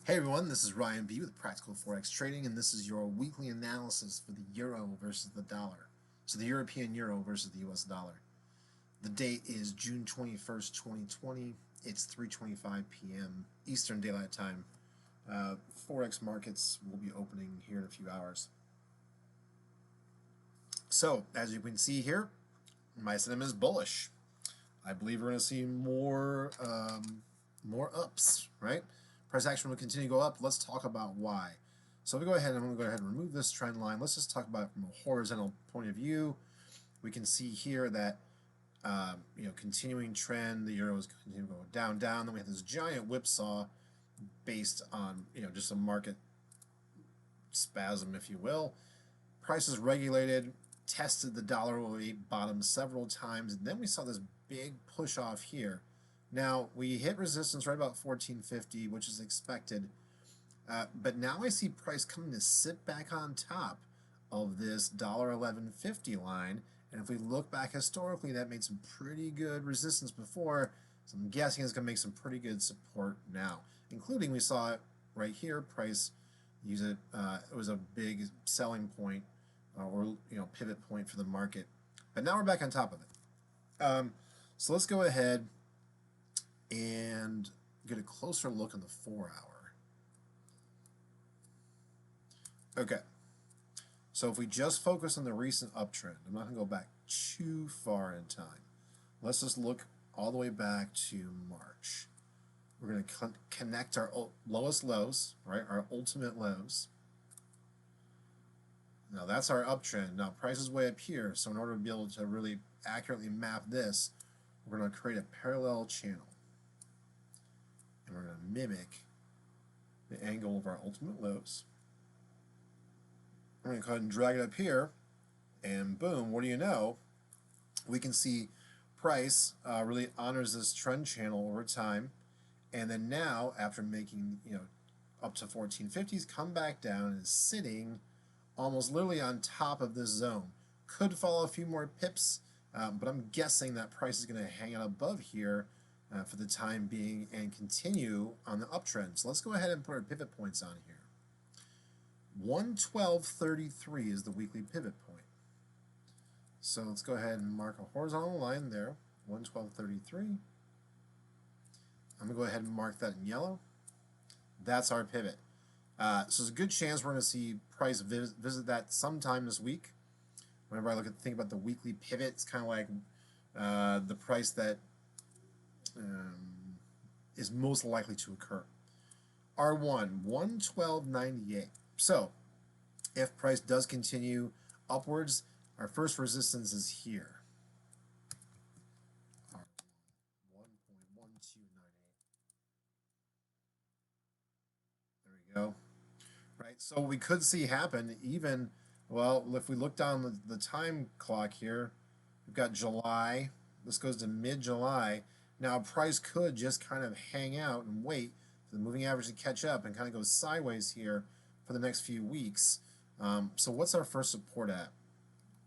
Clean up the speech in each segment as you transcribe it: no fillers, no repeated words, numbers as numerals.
Hey everyone, this is Ryan B with Practical Forex Trading, and this is your weekly analysis for the euro versus the dollar. So the European euro versus the US dollar. The date is June 21st, 2020. It's 3:25 p.m. Eastern Daylight Time. Forex markets will be opening here in a few hours. So, as you can see here, my sentiment is bullish. I believe we're going to see more ups, right? Price action will continue to go up. Let's talk about why. So if we go ahead, I'm going to go ahead and remove this trend line. Let's just talk about it from a horizontal point of view. We can see here that continuing trend. The euro is continuing to go down, down. Then we have this giant whipsaw based on just a market spasm, if you will. Prices regulated, tested the $1.08 bottom several times, and then we saw this big push off here. Now we hit resistance right about 1450, which is expected, but now I see price coming to sit back on top of this $11.50 line, and if we look back historically, that made some pretty good resistance before, so I'm guessing it's going to make some pretty good support now, including we saw it right here, price use it, it was a big selling point or pivot point for the market, but now we're back on top of it. So let's go ahead and get a closer look on the 4-hour. Okay, so if we just focus on the recent uptrend, I'm not going to go back too far in time. Let's just look all the way back to March. We're going to connect our lowest lows, right? Our ultimate lows. Now that's our uptrend. Now price is way up here, so in order to be able to really accurately map this, we're going to create a parallel channel. And we're going to mimic the angle of our ultimate lows. I'm going to go ahead and drag it up here, and boom, what do you know? We can see price really honors this trend channel over time, and then now, after making up to 1450s, come back down and is sitting almost literally on top of this zone. Could fall a few more pips, but I'm guessing that price is going to hang out above here for the time being and continue on the uptrend. So let's go ahead and put our pivot points on here. 112.33 is the weekly pivot point. So let's go ahead and mark a horizontal line there, 112.33. I'm going to go ahead and mark that in yellow. That's our pivot. So there's a good chance we're going to see price visit that sometime this week. Whenever I think about the weekly pivot, it's kind of like the price that is most likely to occur. R1, 112.98. So if price does continue upwards, our first resistance is here. 1.1298. There we go. Right, so we could see happen even, well, if we look down the time clock here, we've got July, this goes to mid-July. Now price could just kind of hang out and wait for the moving average to catch up and kind of go sideways here for the next few weeks. So what's our first support at?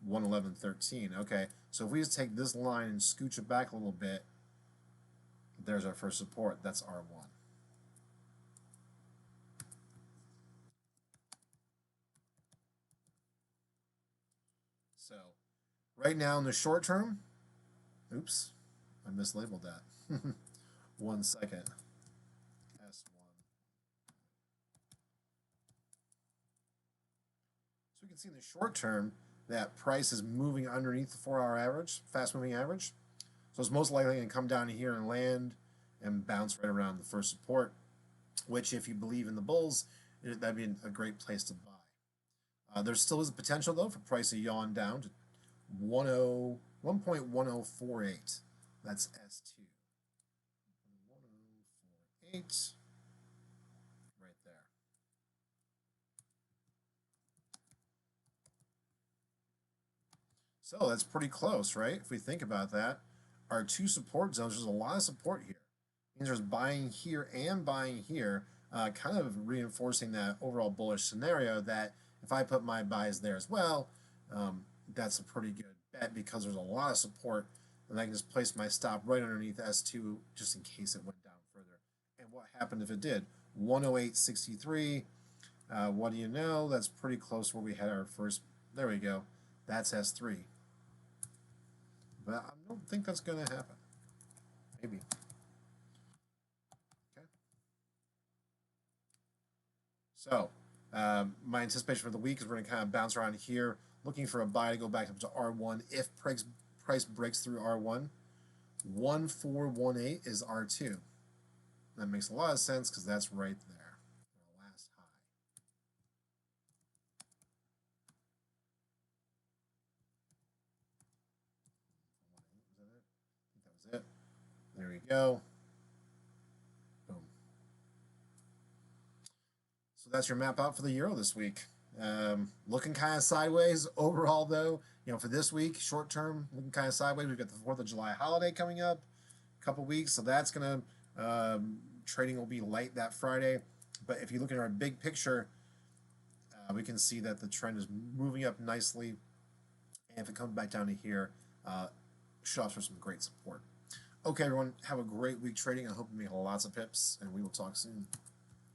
111.13. Okay, so if we just take this line and scooch it back a little bit, there's our first support. That's R1. So right now in the short term, oops, I mislabeled that. 1 second. S1. So we can see in the short term that price is moving underneath the 4-hour average, fast moving average. So it's most likely going to come down here and land and bounce right around the first support, which if you believe in the bulls, that'd be a great place to buy. There still is a potential though for price to yawn down to 1.1048. That's S2. 1048 right there. So that's pretty close, right? If we think about that, our two support zones, there's a lot of support here. It means there's buying here and buying here, kind of reinforcing that overall bullish scenario that if I put my buys there as well, that's a pretty good bet because there's a lot of support, and I can just place my stop right underneath S2 just in case it went down further. And what happened if it did? 108.63. What do you know? That's pretty close to where we had our first. There we go. That's S3. But I don't think that's going to happen. Maybe. Okay. So, my anticipation for the week is we're going to kind of bounce around here, looking for a buy to go back up to R1 if price breaks through R1. 1418 is R2. That makes a lot of sense because that's right there. Our last high. Was that it? I think that was it. There we go. Boom. So that's your map out for the euro this week. Looking kind of sideways overall, though. You know, for this week, short term, looking kind of sideways. We've got the 4th of July holiday coming up, a couple weeks, so that's gonna trading will be light that Friday. But if you look at our big picture, we can see that the trend is moving up nicely, and if it comes back down to here, should offer some great support. Okay, everyone, have a great week trading. I hope you make lots of pips, and we will talk soon.